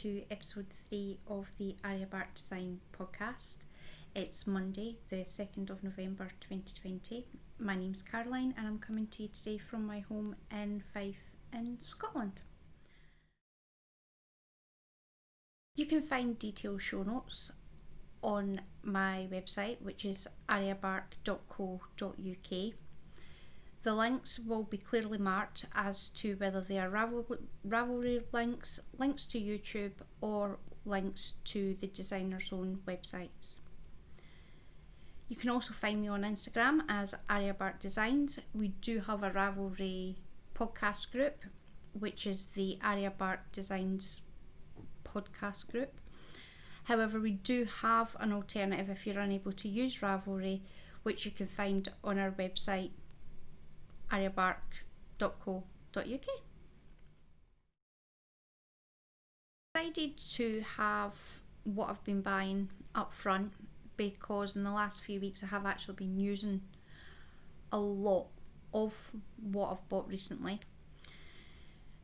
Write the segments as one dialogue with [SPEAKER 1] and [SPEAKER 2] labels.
[SPEAKER 1] to episode 3 of the Arya Bark Design Podcast. It's Monday, the 2nd of November 2020. My name's Caroline and I'm coming to you today from my home in Fife in Scotland. You can find detailed show notes on my website, which is aryabark.co.uk. The links will be clearly marked as to whether they are Ravelry links, links to YouTube, or links to the designer's own websites. You can also find me on Instagram as Arya Bark Designs. We do have a Ravelry podcast group, which is the Arya Bark Designs podcast group. However, we do have an alternative if you're unable to use Ravelry, which you can find on our website, aryabark.co.uk. Decided to have what I've been buying up front because in the last few weeks I have actually been using a lot of what I've bought recently.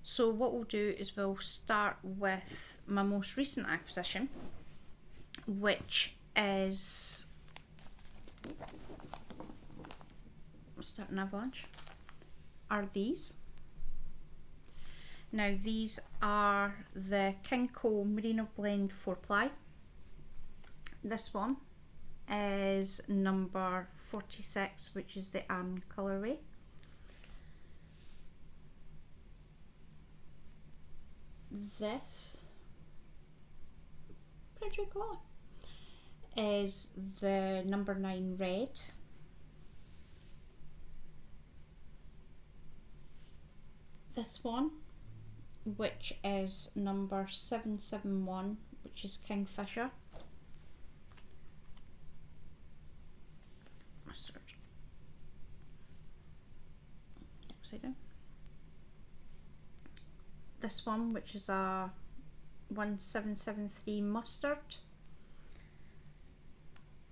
[SPEAKER 1] So what we'll do is we'll start with my most recent acquisition, which is avalanche. Are these. Now these are the Kinko Merino Blend 4-ply. This one is number 46, which is the Anne colourway. This pretty colour is the number 9 red. This one, which is number 771, which is Kingfisher. Mustard. Upside down. This one, which is a 1773 mustard.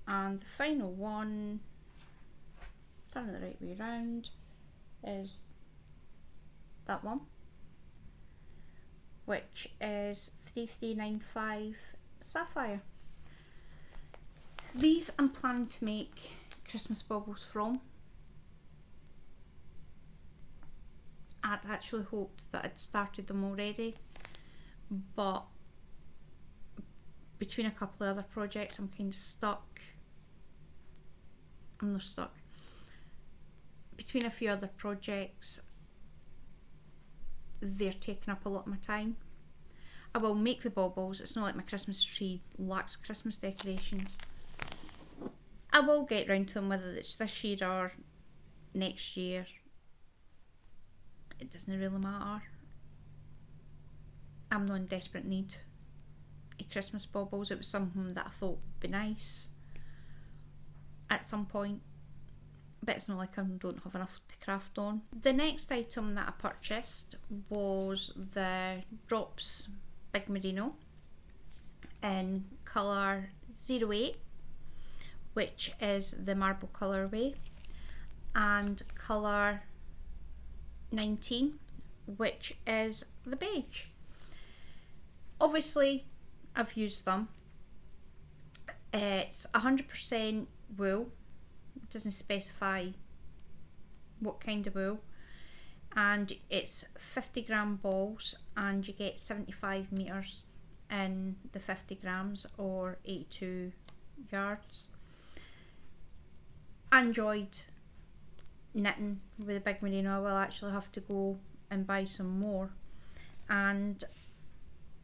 [SPEAKER 1] And the final one, turn it the right way around, is that one, which is 3395 Sapphire. These I'm planning to make Christmas baubles from. I'd actually hoped that I'd started them already, but between a couple of other projects I'm kind of stuck. I'm not stuck. Between a few other projects, they're taking up a lot of my time. I will make the baubles. It's not like my Christmas tree lacks Christmas decorations. I will get round to them, whether it's this year or next year. It doesn't really matter. I'm not in desperate need of Christmas baubles. It was something that I thought would be nice at some point, but it's not like I don't have enough to craft on. The next item that I purchased was the Drops Big Merino in colour 08, which is the marble colourway, and colour 19, which is the beige. Obviously I've used them. It's 100% wool. It doesn't specify what kind of wool, and it's 50-gram balls, and you get 75 meters in the 50 grams or 82 yards. I enjoyed knitting with the Big Merino. I will actually have to go and buy some more, and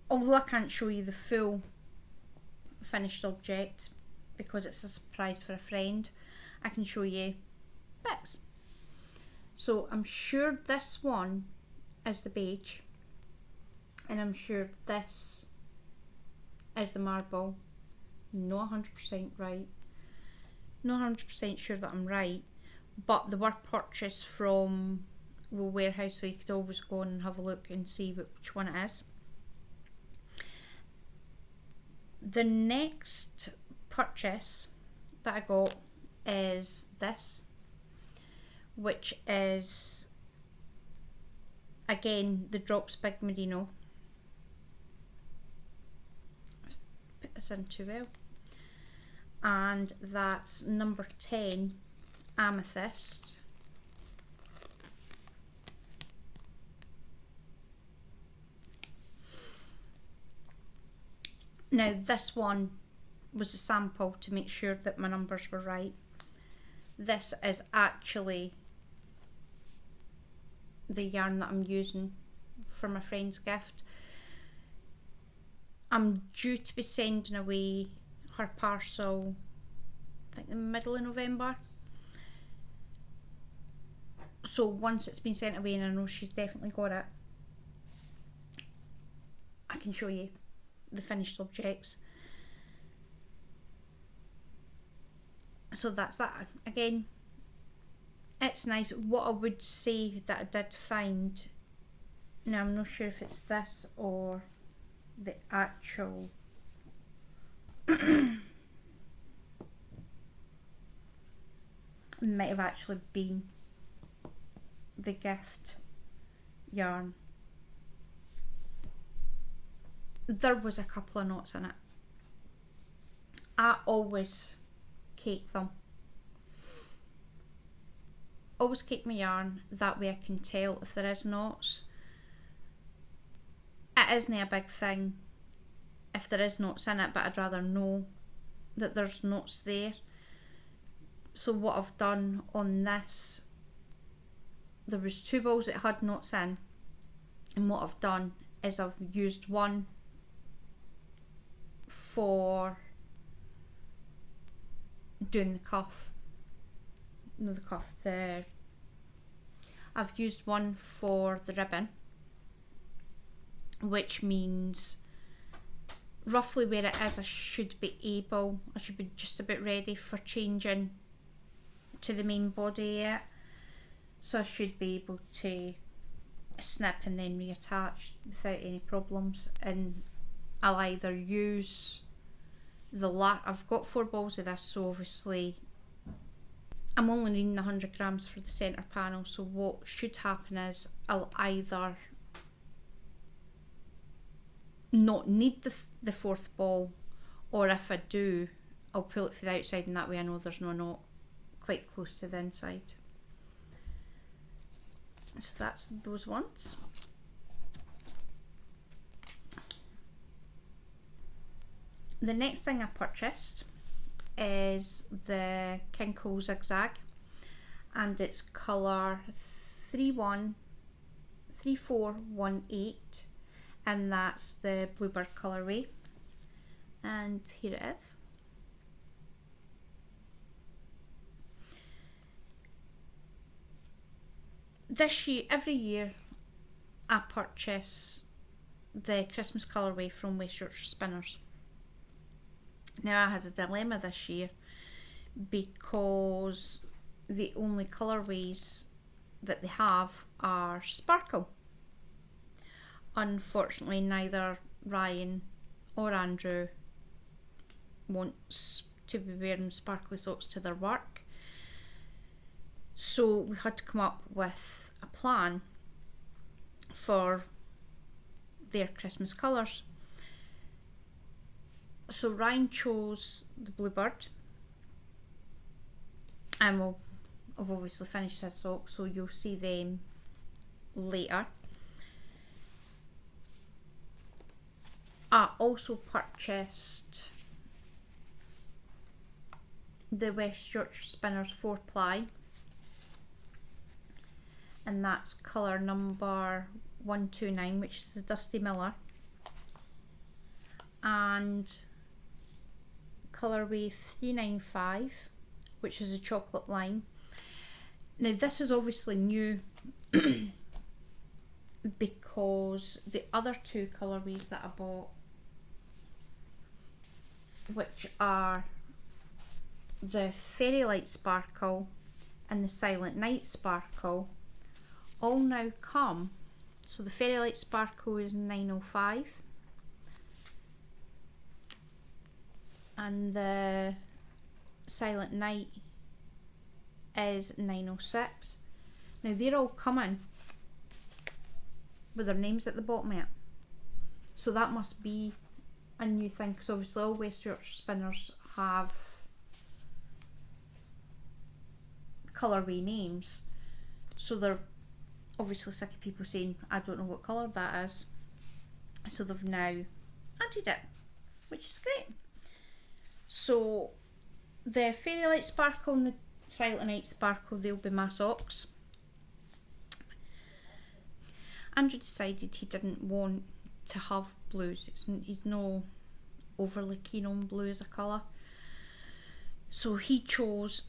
[SPEAKER 1] although I can't show you the full finished object because it's a surprise for a friend, I can show you bits. So I'm sure this one is the beige, and I'm sure this is the marble. Not 100% right. Not 100% sure that I'm right, but they were purchased from Wool Warehouse, so you could always go on and have a look and see which one it is. The next purchase that I got is this, which is again the Drops Big Merino, get this in too well. And that's number 10, Amethyst. Now this one was a sample to make sure that my numbers were right. This is actually the yarn that I'm using for my friend's gift. I'm due to be sending away her parcel, I think the middle of November. So once it's been sent away and I know she's definitely got it, I can show you the finished objects. So that's that. Again, it's nice. What I would say that I did find, now I'm not sure if it's this or the actual might have actually been the gift yarn. There was a couple of knots in it. I always cake them. Always cake my yarn, that way I can tell if there is knots. It isn't a big thing if there is knots in it, but I'd rather know that there's knots there. So what I've done on this, there was 2 balls that had knots in, and what I've done is I've used one for doing the cuff. No, the cuff, I've used one for the ribbon, which means roughly where it is I should be just about ready for changing to the main body yet. So I should be able to snip and then reattach without any problems. And I'll either use I've got 4 balls of this, so obviously I'm only needing 100 grams for the centre panel, so what should happen is I'll either not need the 4th ball, or if I do, I'll pull it for the outside, and that way I know there's no knot quite close to the inside. So that's those ones. The next thing I purchased is the Kinko Zigzag, and it's colour 3418, and that's the Bluebird colourway, and here it is. This year, every year I purchase the Christmas colourway from West Yorkshire Spinners. Now I had a dilemma this year because the only colourways that they have are sparkle. Unfortunately, neither Ryan or Andrew wants to be wearing sparkly socks to their work, so we had to come up with a plan for their Christmas colours. So Ryan chose the Bluebird, and I've obviously finished his socks, so you'll see them later. I also purchased the West Yorkshire Spinners 4-ply, and that's colour number 129, which is the Dusty Miller, and colourway 395, which is a chocolate lime. Now this is obviously new because the other 2 colourways that I bought, which are the Fairy Light Sparkle and the Silent Night Sparkle, all now come. So the Fairy Light Sparkle is 905 and the Silent Night is 906. Now they're all coming with their names at the bottom of it, so that must be a new thing, because obviously all West Yorkshire spinners have colourway names, so they're obviously sick of people saying I don't know what colour that is, so they've now added it, which is great. So the Fairy Light Sparkle and the Silent Night Sparkle, they'll be my socks. Andrew decided he didn't want to have blues. He's no overly keen on blue as a colour, so he chose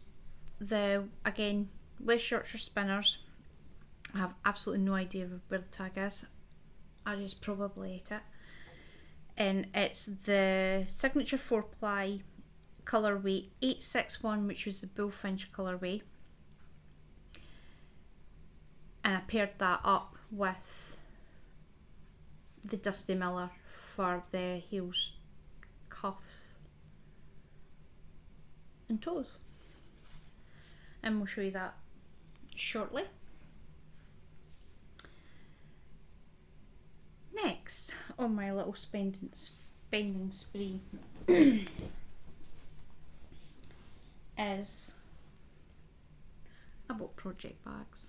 [SPEAKER 1] the, again, West Yorkshire Spinners. I have absolutely no idea where the tag is. I just probably ate it. And it's the Signature 4-ply colourway 861, which was the Bullfinch colourway. And I paired that up with the Dusty Miller for the heels, cuffs and toes. And we'll show you that shortly. Next on my little spending spree is I bought project bags.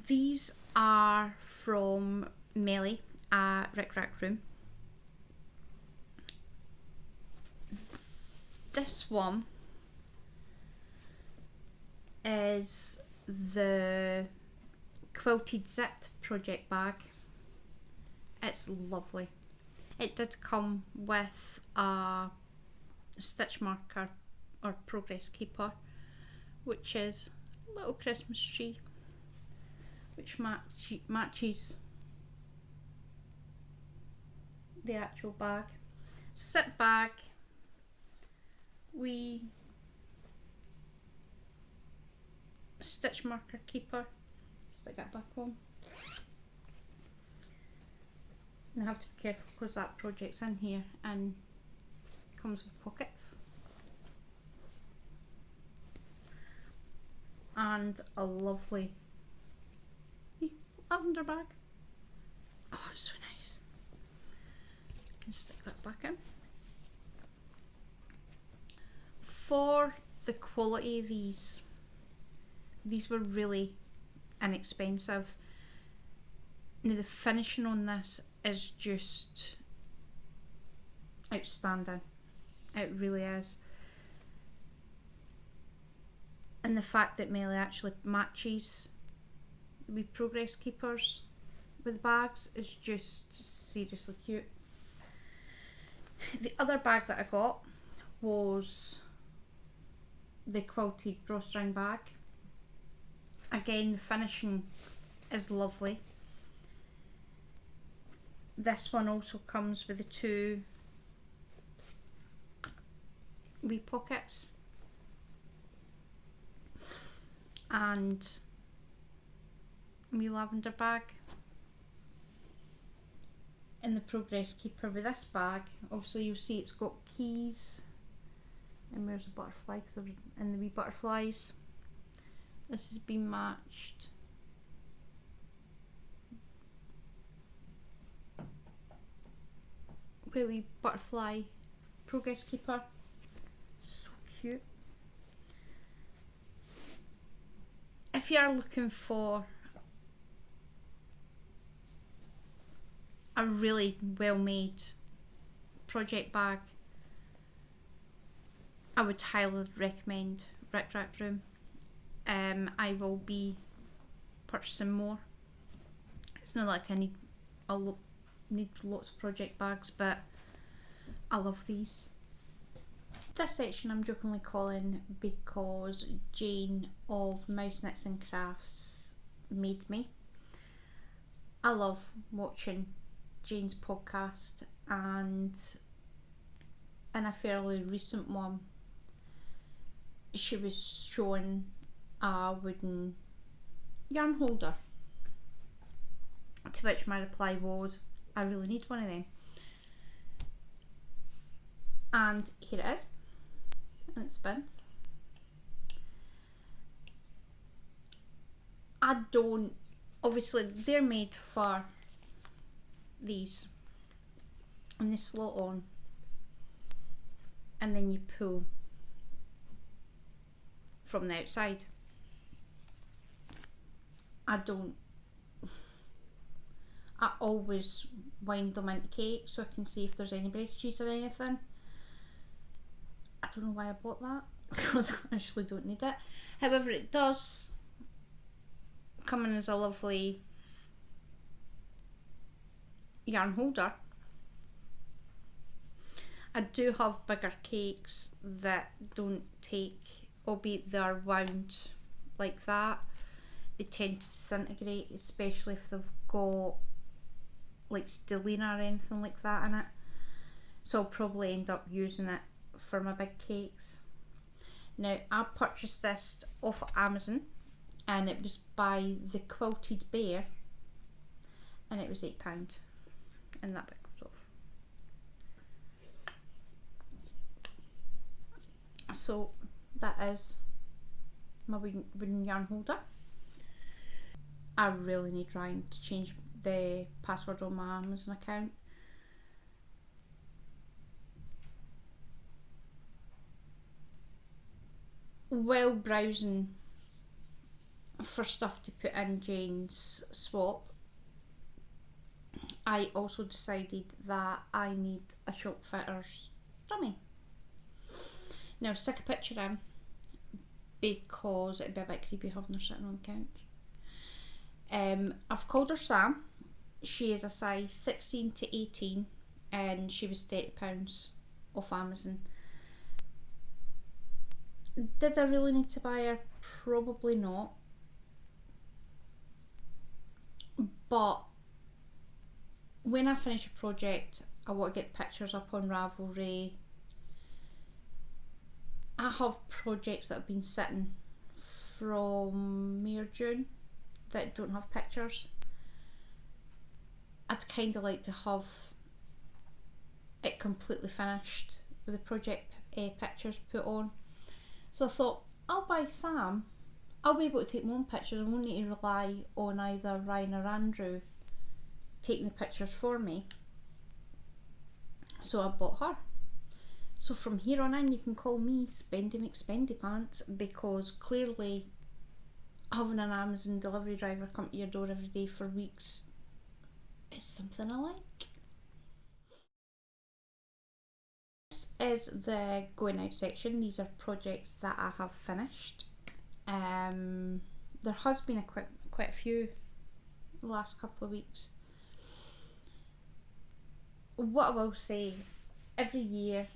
[SPEAKER 1] These are from Melly at Rick Rack Room. This one is the quilted zipped project bag. It's lovely. It did come with a stitch marker or progress keeper, which is a little Christmas tree, which matches the actual bag. Zip bag, we stitch marker keeper, stick that back on. And I have to be careful because that project's in here and comes with pockets. And a lovely lavender bag. Oh, it's so nice. I can stick that back in. For the quality of these were really inexpensive. Now the finishing on this is just outstanding. It really is. And the fact that Melly actually matches the progress keepers with bags is just seriously cute. The other bag that I got was the quilted drawstring bag. Again, the finishing is lovely. This one also comes with the two wee pockets and wee lavender bag. In the progress keeper with this bag, obviously you'll see it's got keys, and there's a butterfly and the wee butterflies. This has been matched with a wee butterfly progress keeper. So cute. If you are looking for a really well made project bag, I would highly recommend Rick Rack Room. I will be purchasing more. It's not like I need lots of project bags, but I love these. This section I'm jokingly calling because Jane of Mouse Knits and Crafts made me. I love watching Jane's podcast, and in a fairly recent one she was showing a wooden yarn holder, to which my reply was, I really need one of them. And here it is, and it spins. Obviously they're made for these and they slot on, and then you pull from the outside. I always wind them into cake so I can see if there's any breakages or anything. I don't know why I bought that because I actually don't need it. However, it does come in as a lovely yarn holder. I do have bigger cakes that don't take, albeit they are wound like that, they tend to disintegrate, especially if they've got like stellina or anything like that in it. So I'll probably end up using it for my big cakes. Now, I purchased this off of Amazon, and it was by the Quilted Bear, and it was £8, and that bit comes off. So that is my wooden yarn holder. I really need trying to change the password on my Amazon account. While browsing for stuff to put in Jane's swap, I also decided that I need a shop fitter's dummy. Now, stick a picture in because it'd be a bit creepy having her sitting on the couch. I've called her Sam. She is a size 16 to 18 and she was £30 off Amazon. Did I really need to buy her? Probably not. But when I finish a project, I want to get the pictures up on Ravelry. I have projects that have been sitting from May or June that don't have pictures. I'd kind of like to have it completely finished with the project pictures put on. So I thought, I'll buy Sam. I'll be able to take my own pictures. I won't need to rely on either Ryan or Andrew taking the pictures for me. So I bought her. So from here on in, you can call me Spendy McSpendy Pants, because clearly having an Amazon delivery driver come to your door every day for weeks is something I like. This is the going out section. These are projects that I have finished. There has been quite a few the last couple of weeks. What I will say, every year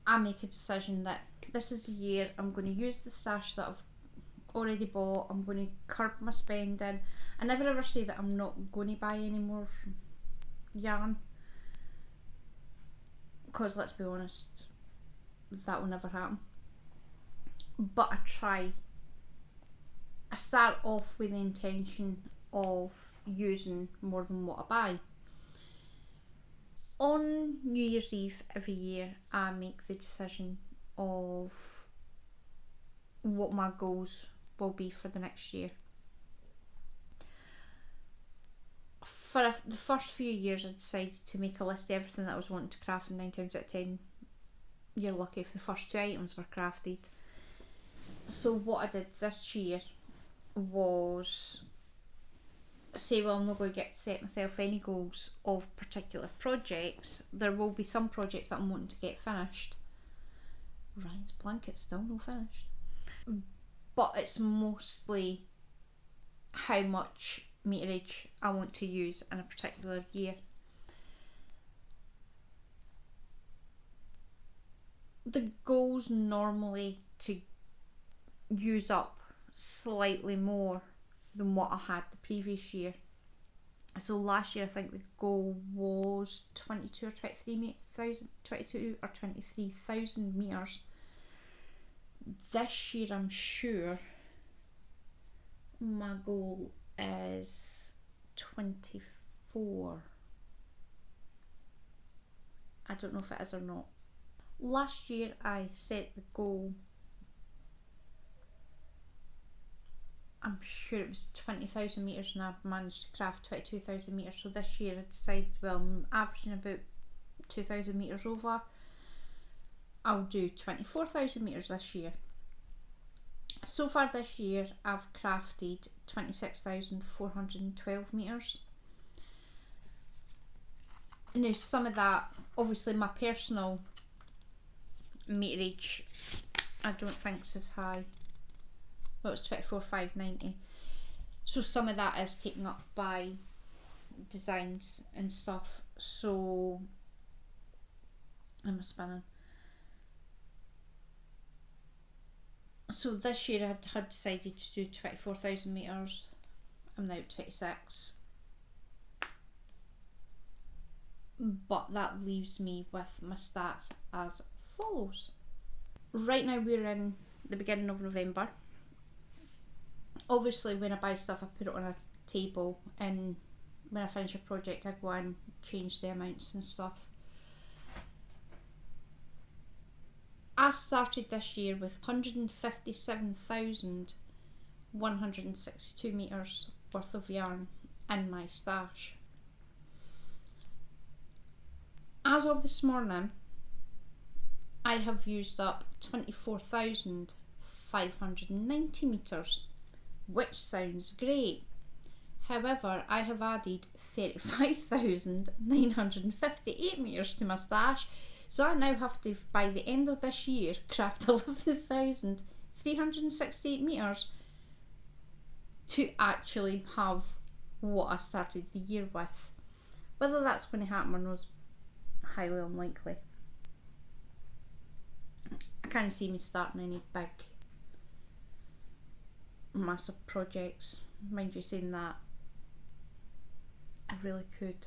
[SPEAKER 1] I make a decision that this is a year I'm going to use the stash that I've already bought. I'm going to curb my spending. I never ever say that I'm not going to buy any more yarn, because let's be honest, that will never happen. But I start off with the intention of using more than what I buy. On New Year's Eve every year, I make the decision of what my goals will be for the next year. For the first few years, I decided to make a list of everything that I was wanting to craft, and 9 times out of 10 you're lucky if the first 2 items were crafted. So what I did this year was say, well, I'm not going to get to set myself any goals of particular projects. There will be some projects that I'm wanting to get finished. Ryan's blanket's still not finished. But it's mostly how much meterage I want to use in a particular year. The goal's normally to use up slightly more than what I had the previous year. So last year I think the goal was 22 or 23,000 meters. This year I'm sure my goal is 24. I don't know if it is or not. Last year I set the goal I'm sure it was 20,000 metres and I've managed to craft 22,000 metres. So this year I decided, well, I'm averaging about 2,000 metres over. I'll do 24,000 metres this year. So far this year I've crafted 26,412 metres. Now some of that, obviously my personal meterage I don't think is as high. Well, it's 24,590. So some of that is taken up by designs and stuff. So I'm spinning. So this year I had decided to do 24,000 metres. I'm now at 26. But that leaves me with my stats as follows. Right now we're in the beginning of November. Obviously when I buy stuff I put it on a table, and when I finish a project I go and change the amounts and stuff. I started this year with 157,162 metres worth of yarn in my stash. As of this morning, I have used up 24,590 metres, which sounds great. However, I have added 35,958 metres to my stash, so I now have to, by the end of this year, craft 11,368 metres to actually have what I started the year with. Whether that's going to happen or not is highly unlikely. I can't see me starting any big massive projects. Mind you saying that, I really could.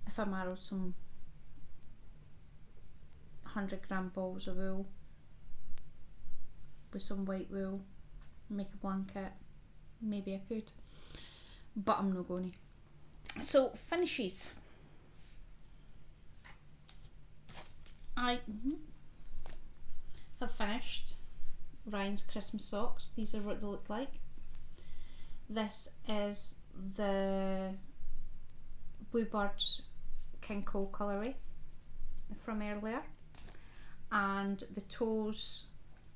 [SPEAKER 1] If I marrowed some 100-gram balls of wool with some white wool, make a blanket, maybe I could, but I'm not going to. So finishes. I have finished Ryan's Christmas socks. These are what they look like. This is the Bluebird King Cole colourway from earlier, and the toes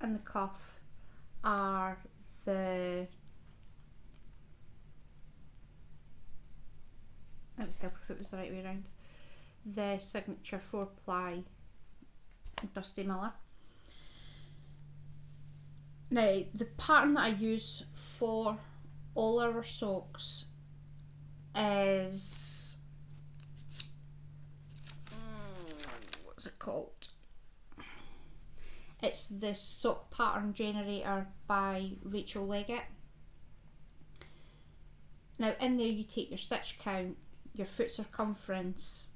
[SPEAKER 1] and the cuff are the, I would help if it was the right way around, the signature 4-ply Dusty Miller. Now the pattern that I use for all our socks is, what's it called? It's the Sock Pattern Generator by Rachel Leggett. Now in there you take your stitch count, your foot circumference,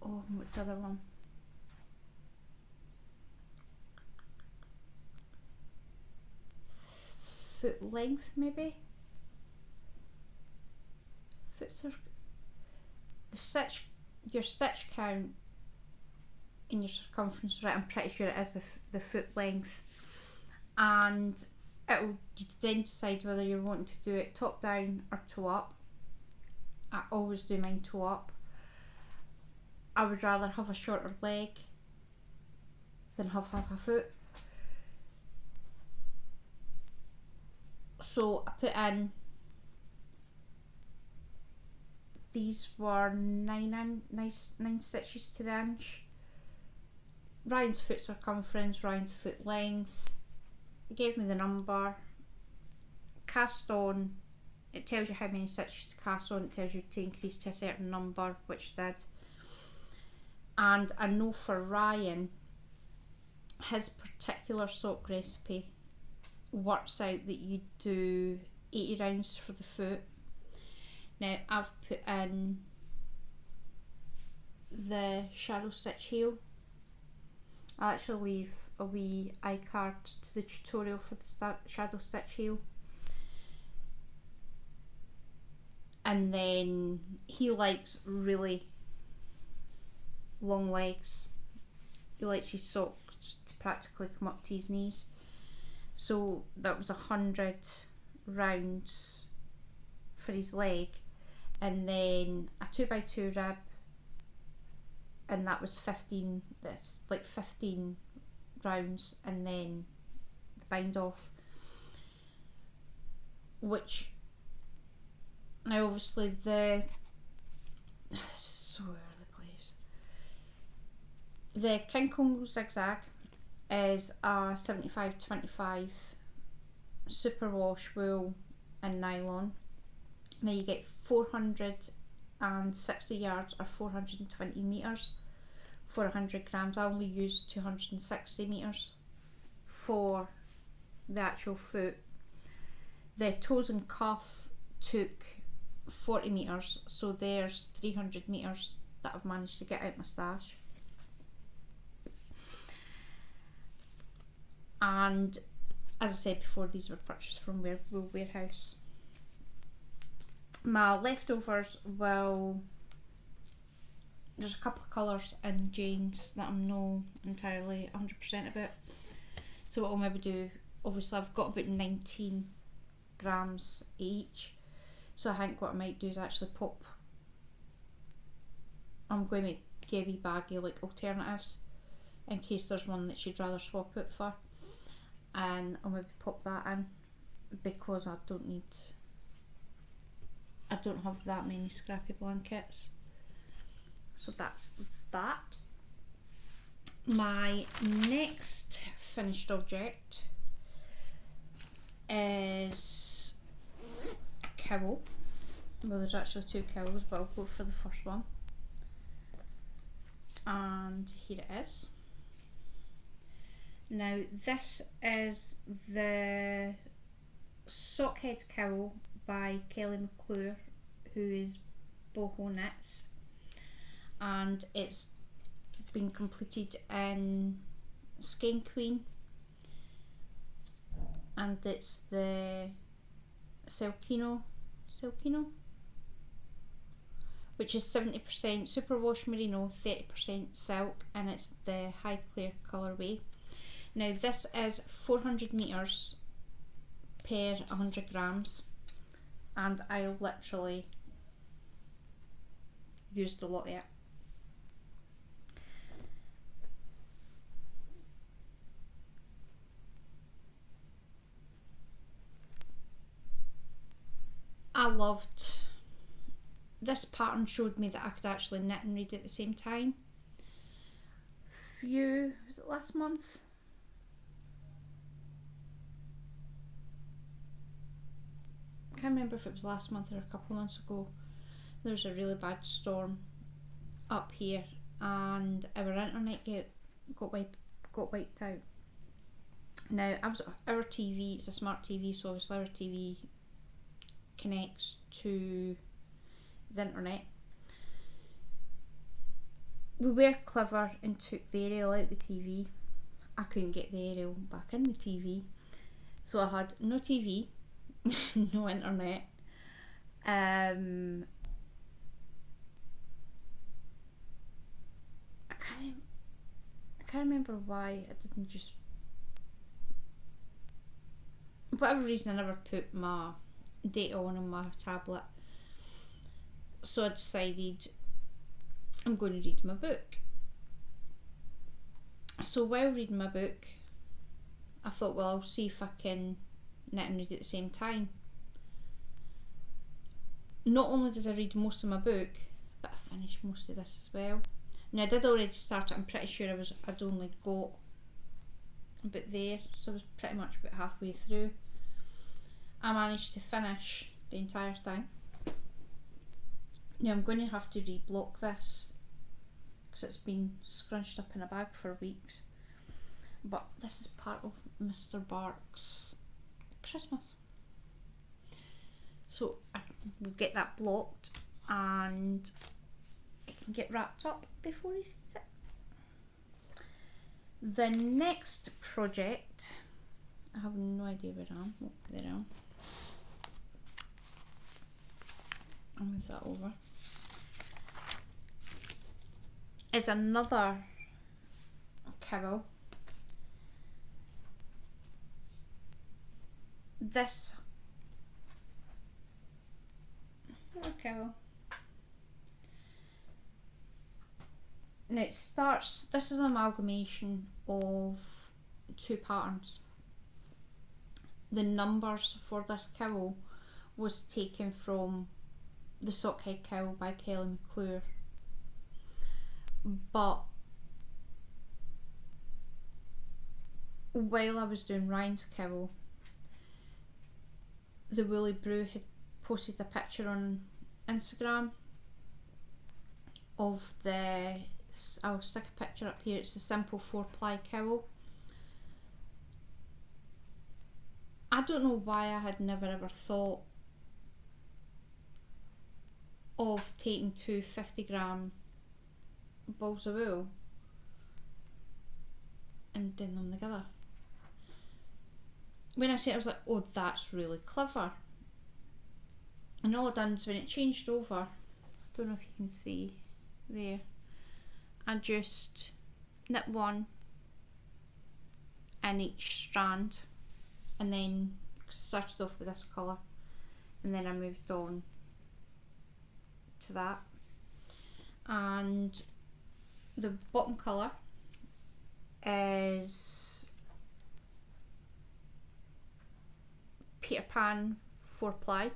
[SPEAKER 1] what's the other one? Foot length maybe? Your stitch count and your circumference, right? I'm pretty sure it is the foot length, and you then decide whether you're wanting to do it top down or toe up. I always do mine toe up. I would rather have a shorter leg than have half a foot. So I put in, these were 9 stitches to the inch. Ryan's foot circumference, Ryan's foot length, gave me the number, cast on, it tells you how many stitches to cast on, it tells you to increase to a certain number, which I did. And I know for Ryan, his particular sock recipe works out that you do 80 rounds for the foot. Now I've put in the shadow stitch heel. I'll actually leave a wee iCard to the tutorial for the shadow stitch heel. And then he likes really long legs. He likes his socks to practically come up to his knees. So that was 100 rounds for his leg, and then a 2x2 rib, and that was 15. That's like 15 rounds, and then the bind off, which now obviously this is so all over the place. The King Kong zigzag is a 75-25 superwash wool and nylon. Now you get 460 yards or 420 metres for 100 grams. I only used 260 metres for the actual foot. The toes and cuff took 40 metres, so there's 300 metres that I've managed to get out my stash. And as I said before, these were purchased from Wool Warehouse. My leftovers there's a couple of colours in Jane's that I'm not entirely 100% about. So what I'll maybe do, obviously I've got about 19 grams each. So I think what I might do is actually I'm going to get a wee baggy like alternatives in case there's one that she'd rather swap out for. And I'll maybe pop that in because I don't have that many scrappy blankets. So that's that. My next finished object is a cowl. Well, there's actually two cowls, but I'll go for the first one. And here it is. Now this is the Sockhead Cowl by Kelly McClure, who is Boho Knits, and it's been completed in Skein Queen, and it's the Selkino, which is 70% superwash merino, 30% silk, and it's the high clear colourway. Now this is 400 metres per 100 grams, and I literally used a lot of it. I loved this pattern. Showed me that I could actually knit and read at the same time. Was it last month? I can't remember if it was last month or a couple of months ago. There was a really bad storm up here and our internet got wiped out. Now our TV, it's a smart TV, so obviously our TV connects to the internet. We were clever and took the aerial out the TV. I couldn't get the aerial back in the TV, so I had no TV, no internet. I can't remember why I didn't just, for whatever reason I never put my data on my tablet, so I decided I'm going to read my book. So while reading my book, I thought, well, I'll see if I can knit and read at the same time. Not only did I read most of my book, but I finished most of this as well. Now I did already start it. I'm pretty sure I'd only got about there, so I was pretty much about halfway through. I managed to finish the entire thing. Now I'm going to have to reblock this because it's been scrunched up in a bag for weeks. But this is part of Mr. Bark's Christmas. So I will get that blocked and it can get wrapped up before he sees it. The next project, I have no idea where I am. Oh, there I am. I'll move that over. Is another cowl. this cowl. Now it starts, this is an amalgamation of two patterns. The numbers for this cowl was taken from the Sockhead Cowl by Kelly McClure, but while I was doing Ryan's cowl, the Woolly Brew had posted a picture on Instagram of the, I'll stick a picture up here, it's a simple 4-ply cowl. I don't know why I had never ever thought of taking two 50-gram balls of wool and doing them together. When I said it, I was like, oh, that's really clever. And all I done is when it changed over, I don't know if you can see there, I just knit one in each strand and then started off with this colour, and then I moved on to that. And the bottom colour is Peter Pan 4-ply.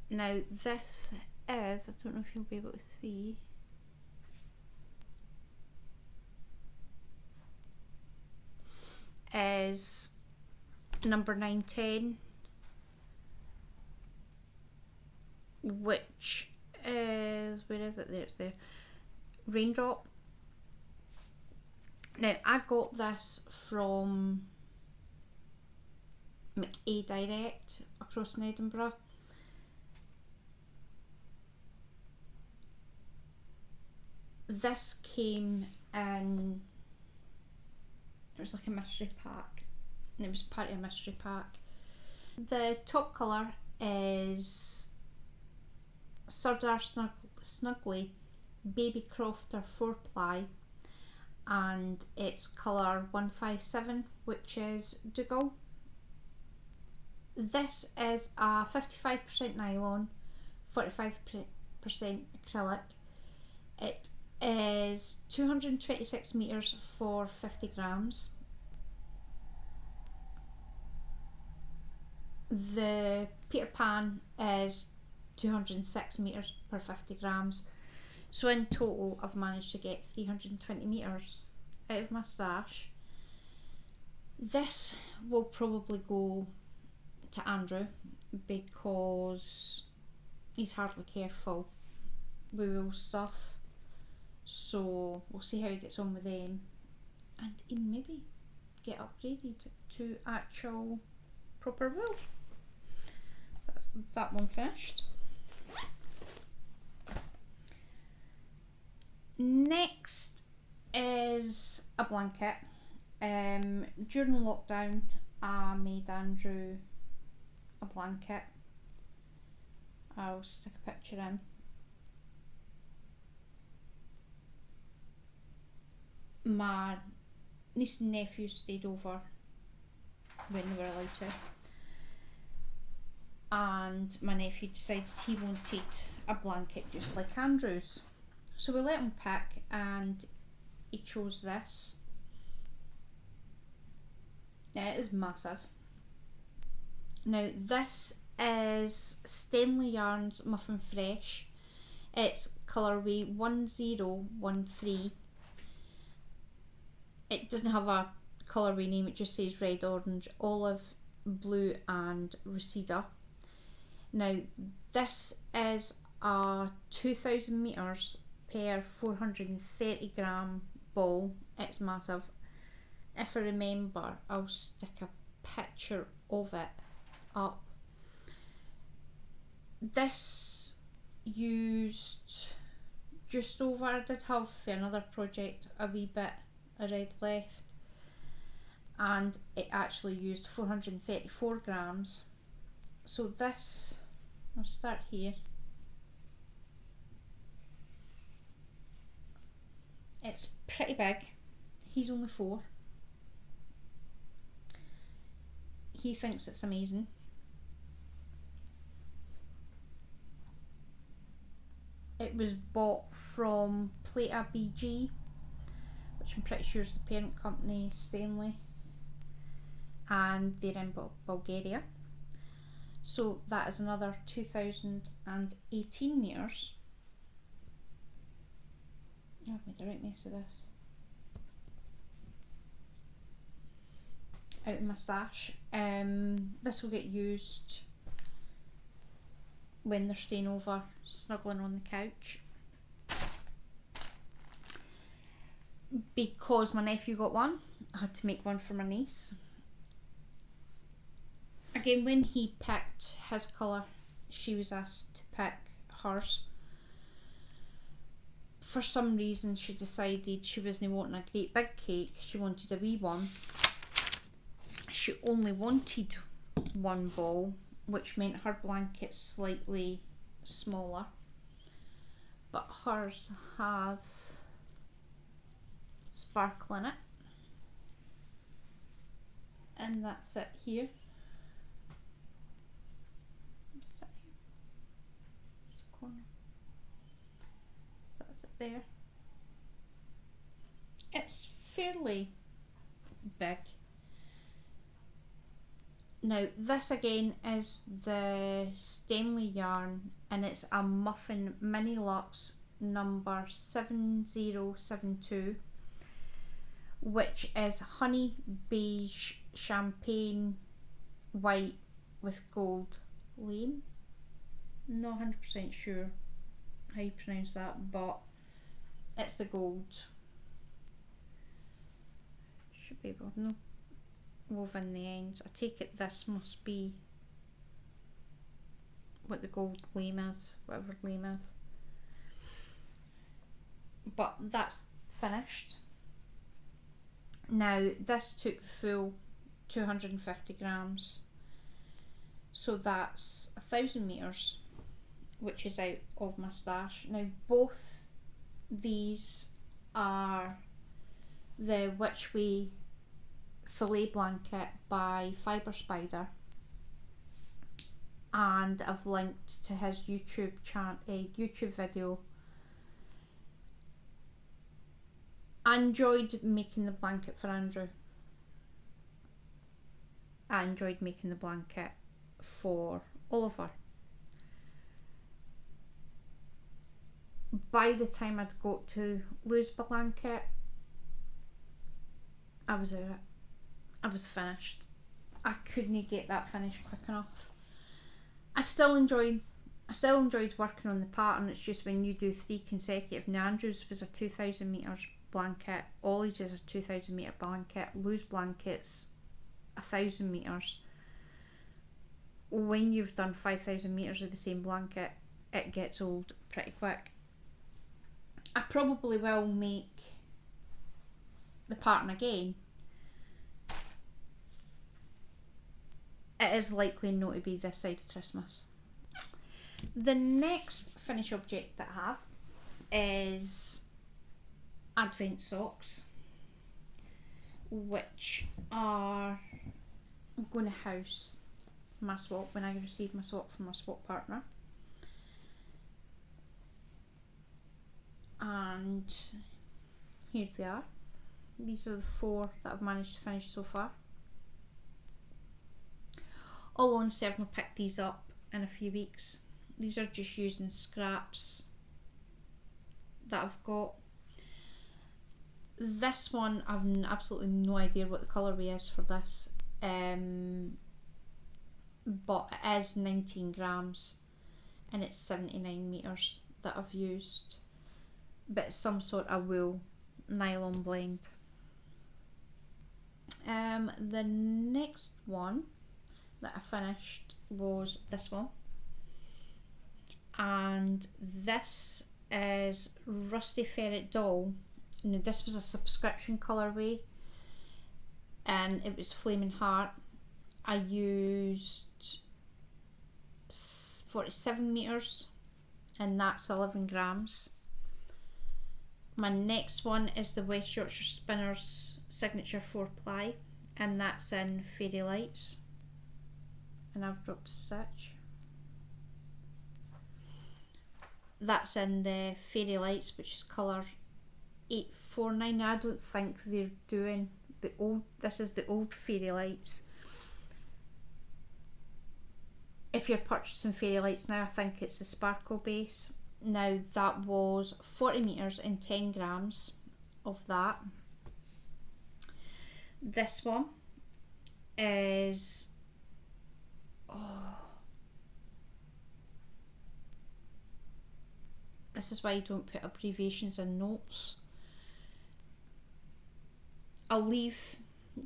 [SPEAKER 1] Now this is, I don't know if you'll be able to see, is number 910, which is, where is it? There, it's there. Raindrop. Now I got this from McA Direct across in Edinburgh. This came in, it was like a mystery pack, and it was part of a mystery pack. The top colour is Sardar Snuggly Baby Crofter 4-ply, and it's colour 157, which is Dougal. This is a 55% nylon, 45% acrylic. It is 226 metres for 50 grams. The Peter Pan is 206 metres per 50 grams. So in total I've managed to get 320 metres out of my stash. This will probably go to Andrew because he's hardly careful with wool stuff. So we'll see how he gets on with them, and he maybe get upgraded to actual proper wool. That's that one finished. Next is a blanket. During lockdown I made Andrew a blanket. I'll stick a picture in. My niece and nephew stayed over when they were allowed to, and my nephew decided he wanted a blanket just like Andrew's, so we let him pick and he chose this. Now it is massive. Now this is Stanley Yarns Muffin Fresh. It's colourway 1013. It doesn't have a colourway name, it just says red, orange, olive, blue and Reseda. Now this is a 2000 metres per 430 gram ball. It's massive. If I remember, I'll stick a picture of it up. This used just over, I did have for another project a wee bit of red left, and it actually used 434 grams. So this, I'll start here. It's pretty big. He's only 4. He thinks it's amazing. It was bought from Plata BG, which I'm pretty sure is the parent company, Stanley, and they're in Bulgaria. So that is another 2018 metres. I've made a right mess of this. Out of my stash. This will get used when they're staying over, snuggling on the couch. Because my nephew got one, I had to make one for my niece. Again, when he picked his colour, she was asked to pick hers. For some reason, she decided she wasn't wanting a great big cake, she wanted a wee one. She only wanted one ball, which meant her blanket's slightly smaller. But hers has sparkle in it. And that's it here. Corner. So that's it there. It's fairly big. Now this again is the Stanley yarn, and it's a Muffin Mini Luxe number 7072, which is honey beige champagne white with gold lame. Not 100% sure how you pronounce that, but it's the gold. Should be able to know. Woven the ends. I take it this must be what the gold lame is, whatever lame is. But that's finished. Now this took the full 250 grams, so that's 1,000 metres, which is out of my stash. Now both these are the Which Way Filet blanket by Fibre Spider, and I've linked to his YouTube video. I enjoyed making the blanket for Andrew. I enjoyed making the blanket for Oliver. By the time I'd got to lose my blanket, I was out of it. I was finished. I couldn't get that finished quick enough. I still enjoyed working on the pattern. It's just when you do 3 consecutive. Now Andrew's was a 2,000 metres blanket. Ollie's is a 2,000 metre blanket. Lou's blanket's 1,000 metres. When you've done 5,000 metres of the same blanket, it gets old pretty quick. I probably will make the pattern again. It is likely not to be this side of Christmas. The next finished object that I have is Advent socks, which are going to house my swap when I receive my swap from my swap partner. And here they are. These are the 4 that I've managed to finish so far. All on I'll pick these up in a few weeks. These are just using scraps that I've got. This one, I've absolutely no idea what the colourway is for this, but it is 19 grams and it's 79 metres that I've used, but it's some sort of wool nylon blend. The next one that I finished was this one, and this is Rusty Ferret Doll. Now this was a subscription colourway and it was Flaming Heart. I used 47 metres and that's 11 grams. My next one is the West Yorkshire Spinners Signature 4 ply, and that's in Fairy Lights. and I've dropped a stitch. That's in the Fairy Lights, which is colour 849. I don't think they're doing the old, this is the old Fairy Lights. If you're purchasing Fairy Lights now, I think it's the sparkle base. Now that was 40 metres and 10 grams of that. This one is, this is why you don't put abbreviations in notes. I'll leave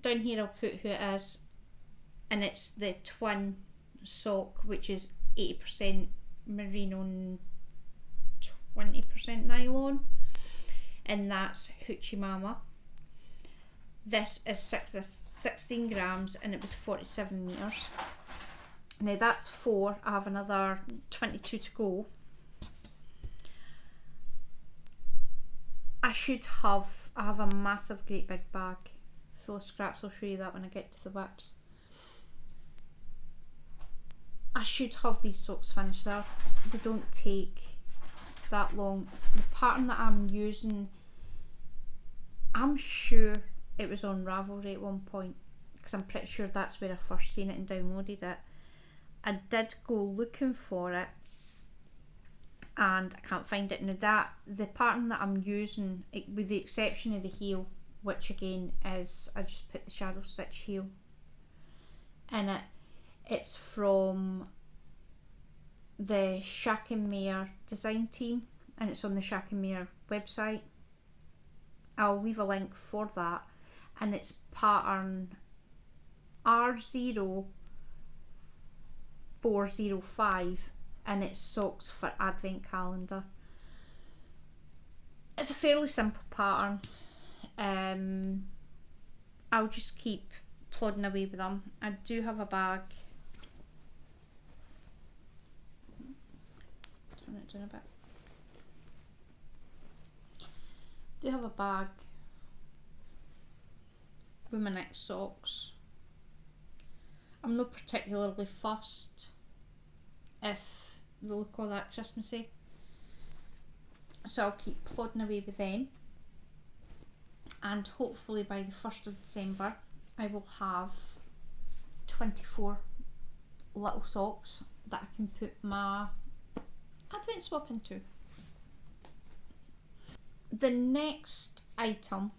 [SPEAKER 1] down here, I'll put who it is, and it's the twin sock, which is 80% merino and 20% nylon, and that's Hoochie Mama. This is 16 grams and it was 47 metres. Now that's 4, I have another 22 to go. I have a massive great big bag full of scraps. I'll show you that when I get to the whips. I should have these socks finished there. They don't take that long. The pattern that I'm using, I'm sure it was on Ravelry at one point, because I'm pretty sure that's where I first seen it and downloaded it. I did go looking for it and I can't find it. Now the pattern that I'm using, with the exception of the heel, which again is, I just put the shadow stitch heel in it, it's from the Shack and Mare design team and it's on the Shack and Mare website. I'll leave a link for that, and it's pattern R0405 and it's socks for advent calendar. It's a fairly simple pattern. I'll just keep plodding away with them. I do have a bag. Turn it down a bit. I do have a bag with my next socks. I'm not particularly fussed if they look all that Christmassy, so I'll keep plodding away with them, and hopefully by the 1st of December I will have 24 little socks that I can put my advent swap into. The next item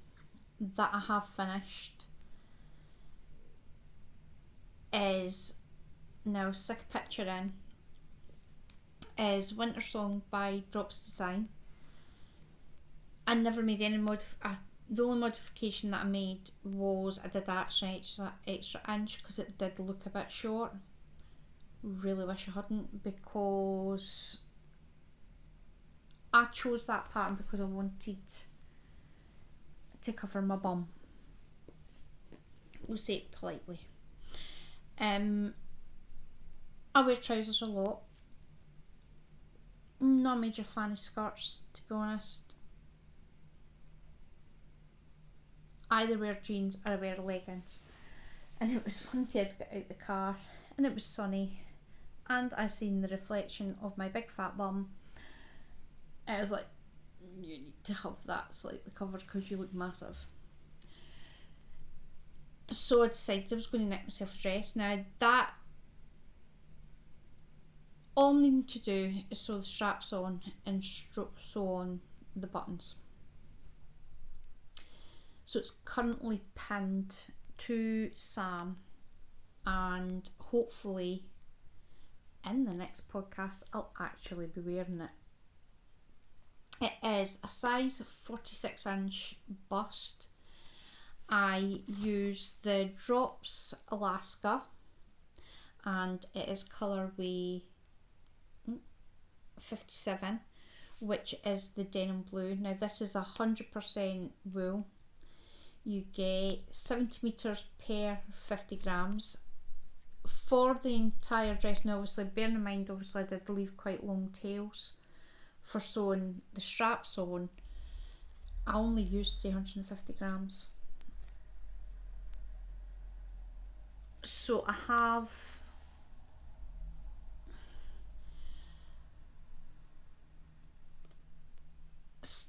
[SPEAKER 1] that I have finished is, now stick a picture in, is Winter Song by Drops Design. I never made any the only modification that I made was I did actually extra inch because it did look a bit short. Really wish I hadn't, because I chose that pattern because I wanted to cover my bum. We'll say it politely. I wear trousers a lot. Not a major fan of skirts, to be honest. I either wear jeans or I wear leggings. And it was one day I'd got out the car and it was sunny and I seen the reflection of my big fat bum. I was like, you need to have that slightly covered because you look massive. So I decided I was going to knit myself a dress. Now that, all I'm needing to do is sew the straps on and sew on the buttons. So it's currently pinned to Sam, and hopefully in the next podcast I'll actually be wearing it. It is a size 46 inch bust. I use the Drops Alaska and it is colourway 57, which is the denim blue. Now this is 100% wool. You get 70 metres per 50 grams. For the entire dress, now obviously bearing in mind obviously I did leave quite long tails for sewing the straps on, I only used 350 grams. So I have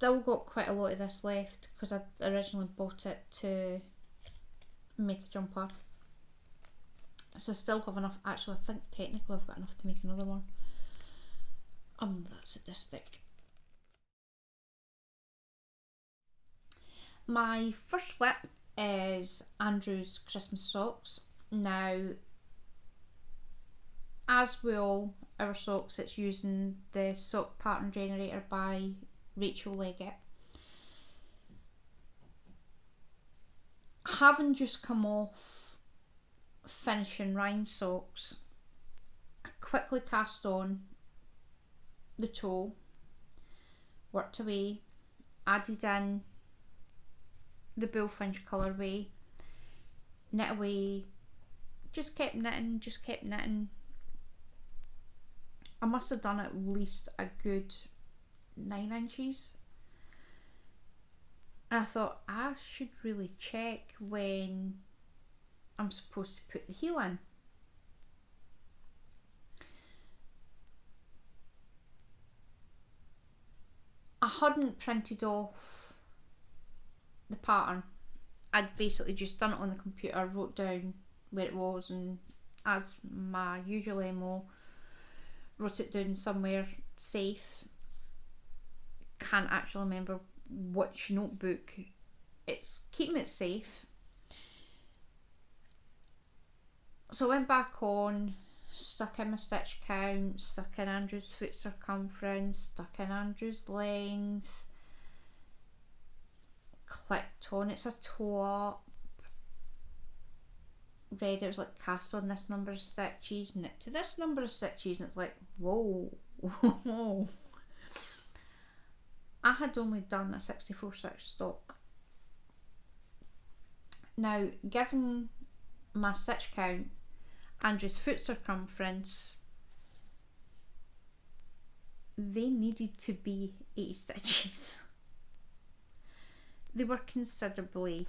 [SPEAKER 1] still got quite a lot of this left because I originally bought it to make a jumper. So I still have enough. Actually, I think technically I've got enough to make another one. That's sadistic. My first whip is Andrew's Christmas socks. Now, as with all our socks, it's using the sock pattern generator by Rachel Leggett. Having just come off finishing rhyme socks, I quickly cast on the toe, worked away, added in the bullfinch colourway, knit away, just kept knitting. I must have done at least a good 9 inches. And I thought I should really check when I'm supposed to put the heel in. I hadn't printed off the pattern. I'd basically just done it on the computer, wrote down where it was, and as my usual MO, wrote it down somewhere safe. Can't actually remember which notebook. It's keeping it safe. So I went back on, stuck in my stitch count, stuck in Andrew's foot circumference, stuck in Andrew's length, clicked on it's a toe up, read it was like cast on this number of stitches, knit to this number of stitches, and it's like whoa. I had only done a 64 stitch stock. Now, given my stitch count, Andrew's foot circumference, they needed to be 80 stitches. They were considerably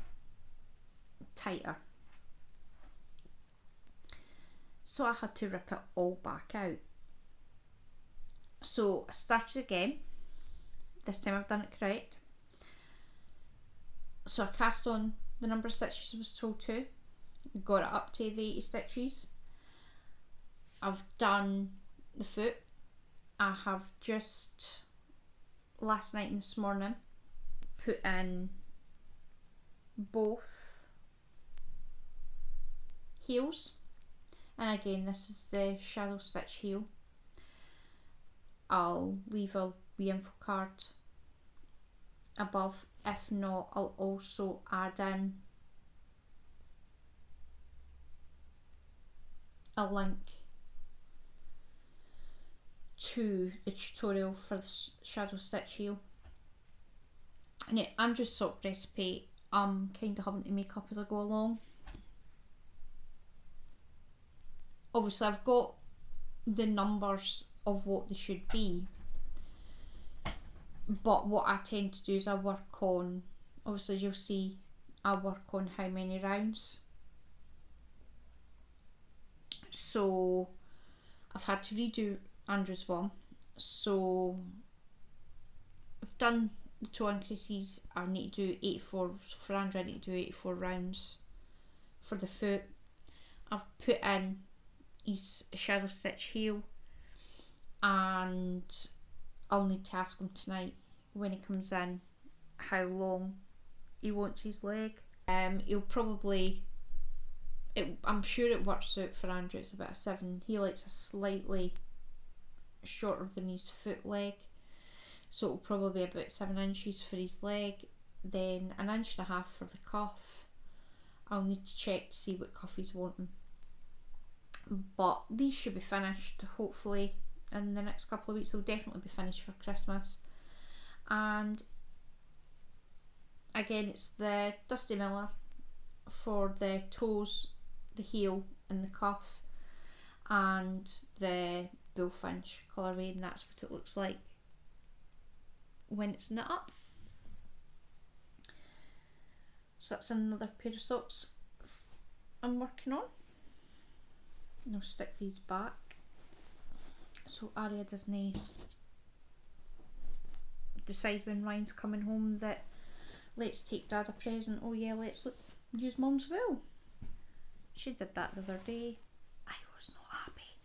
[SPEAKER 1] tighter. So I had to rip it all back out. So I started again. This time I've done it correct. So I cast on the number of stitches I was told to, got it up to the 80 stitches. I've done the foot. I have just last night and this morning put in both heels, and again this is the shadow stitch heel. I'll leave a wee info card above. If not, I'll also add in a link to the tutorial for the shadow stitch heel. And yeah, Andrew's sock recipe I'm kind of having to make up as I go along. Obviously I've got the numbers of what they should be, but what I tend to do is I work on, obviously as you'll see, I work on how many rounds. So I've had to redo Andrew's one. So I've done the toe increases. I need to do 84, so for Andrew I need to do 84 rounds for the foot. I've put in his shadow stitch heel, and I'll need to ask him tonight when he comes in how long he wants his leg. He'll probably, I'm sure it works out for Andrew, it's about a 7. He likes a slightly shorter than his foot leg, so it'll probably be about 7 inches for his leg, then 1.5 inches for the cuff. I'll need to check to see what cuff he's wanting, but these should be finished hopefully in the next couple of weeks. They'll definitely be finished for Christmas. And again, it's the Dusty Miller for the toes, the heel and the cuff, and the bullfinch colourway, and that's what it looks like when it's knit up. So that's another pair of socks I'm working on. And I'll stick these back so Arya doesn't decide when Ryan's coming home that let's take Dad a present. Oh yeah, let's use Mum's wool. She did that the other day. I was not happy.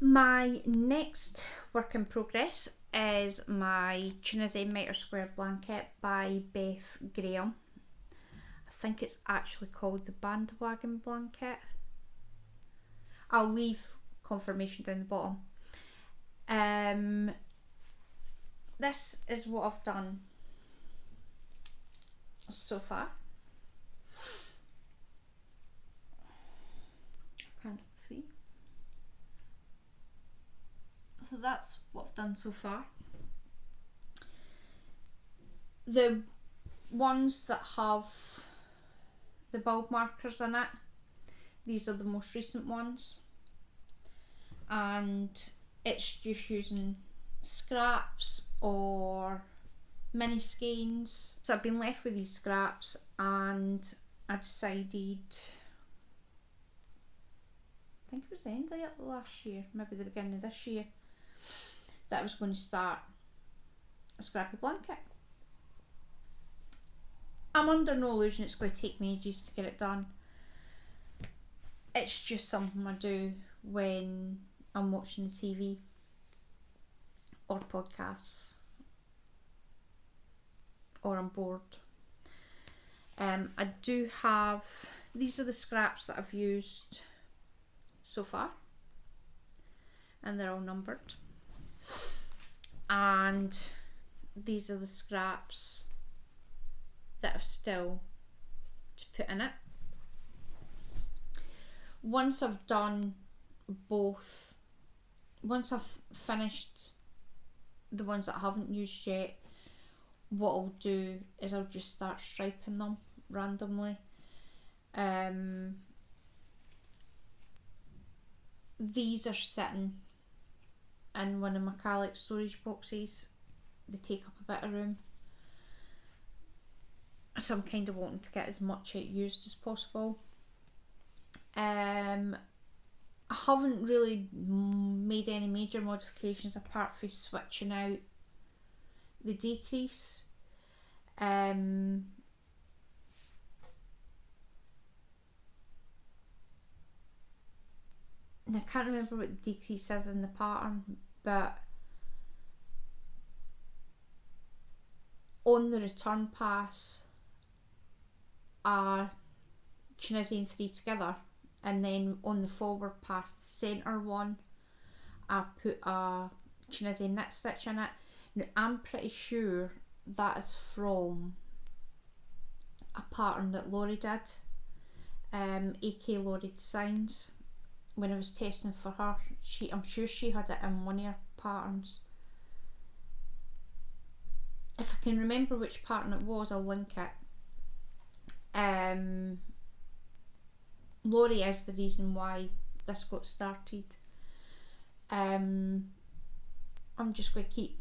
[SPEAKER 1] My next work in progress is my Tunisian Metre Square blanket by Beth Graham. I think it's actually called the bandwagon blanket. I'll leave confirmation down the bottom. This is what I've done so far. I can't see. So that's what I've done so far. The ones that have the bulb markers in it, these are the most recent ones, and it's just using scraps or mini skeins. So I've been left with these scraps, and I decided, I think it was the end of it last year, maybe the beginning of this year, that I was going to start a scrappy blanket. I'm under no illusion it's going to take me ages to get it done. It's just something I do when I'm watching the TV or podcasts or I'm bored. I do have, these are the scraps that I've used so far, and they're all numbered, and these are the scraps that I've still to put in it. Once I've done both, once I've finished the ones that I haven't used yet, what I'll do is I'll just start striping them randomly. These are sitting in one of my Calyx storage boxes. They take up a bit of room, so I'm kind of wanting to get as much out used as possible. I haven't really made any major modifications apart from switching out the decrease. And I can't remember what the decrease is in the pattern, but on the return pass are Tunisian 3 together, and then on the forward pass, the centre one, I put a Tunisian knit stitch in it. Now I'm pretty sure that is from a pattern that Laurie did, AK Laurie Designs. When I was testing for her, I'm sure she had it in one of her patterns. If I can remember which pattern it was, I'll link it. Laurie is the reason why this got started. I'm just going to keep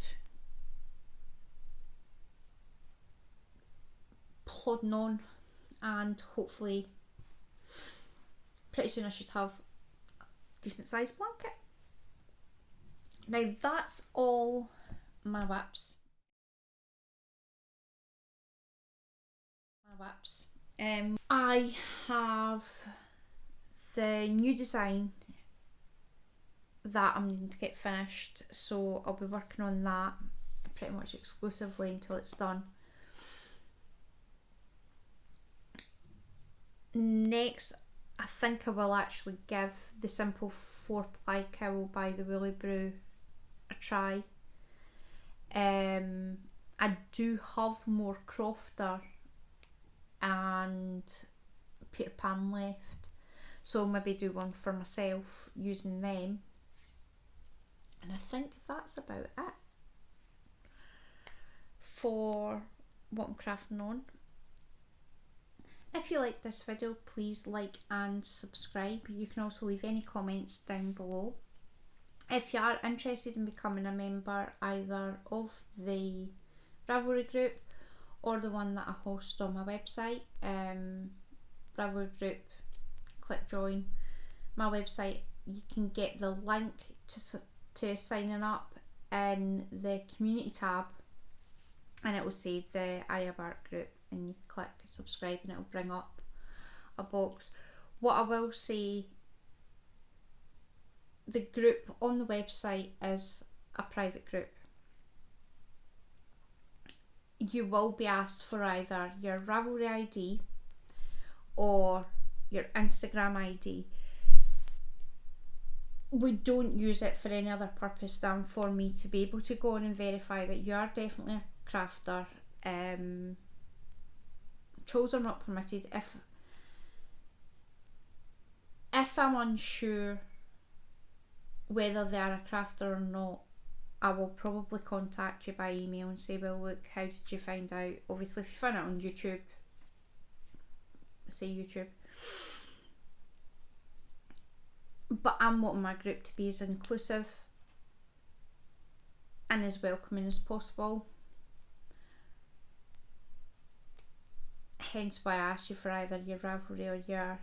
[SPEAKER 1] plodding on, and hopefully pretty soon I should have a decent sized blanket. Now that's all my whips. I have the new design that I'm needing to get finished, so I'll be working on that pretty much exclusively until it's done. Next, I think I will actually give the simple 4-ply cowl by the Woolly Brew a try. I do have more Crofter and Peter Pan left, so I'll maybe do one for myself using them, and I think that's about it for what I'm crafting on. If you like this video, please like and subscribe. You can also leave any comments down below. If you are interested in becoming a member either of the Ravelry group or the one that I host on my website, Ravelry group, click join. My website, you can get the link to signing up in the community tab and it will say the Arya Bark group, and you click subscribe and it will bring up a box. What I will say, the group on the website is a private group. You will be asked for either your Ravelry ID or your Instagram ID. We don't use it for any other purpose than for me to be able to go on and verify that you are definitely a crafter. Trolls are not permitted. If I'm unsure whether they are a crafter or not, I will probably contact you by email and say, well, look, how did you find out? Obviously, if you find it on YouTube, say YouTube. But I'm wanting my group to be as inclusive and as welcoming as possible. Hence why I asked you for either your Ravelry or your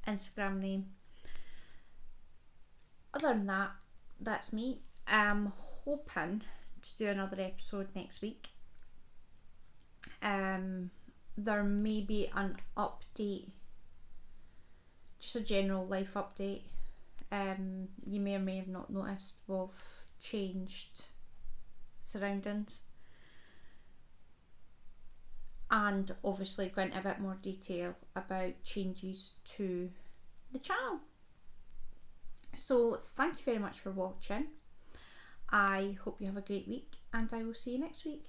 [SPEAKER 1] Instagram name. Other than that, that's me. I'm hoping to do another episode next week. There may be an update, just a general life update. You may or may have not noticed we've changed surroundings, and obviously go into a bit more detail about changes to the channel. So thank you very much for watching. I hope you have a great week, and I will see you next week.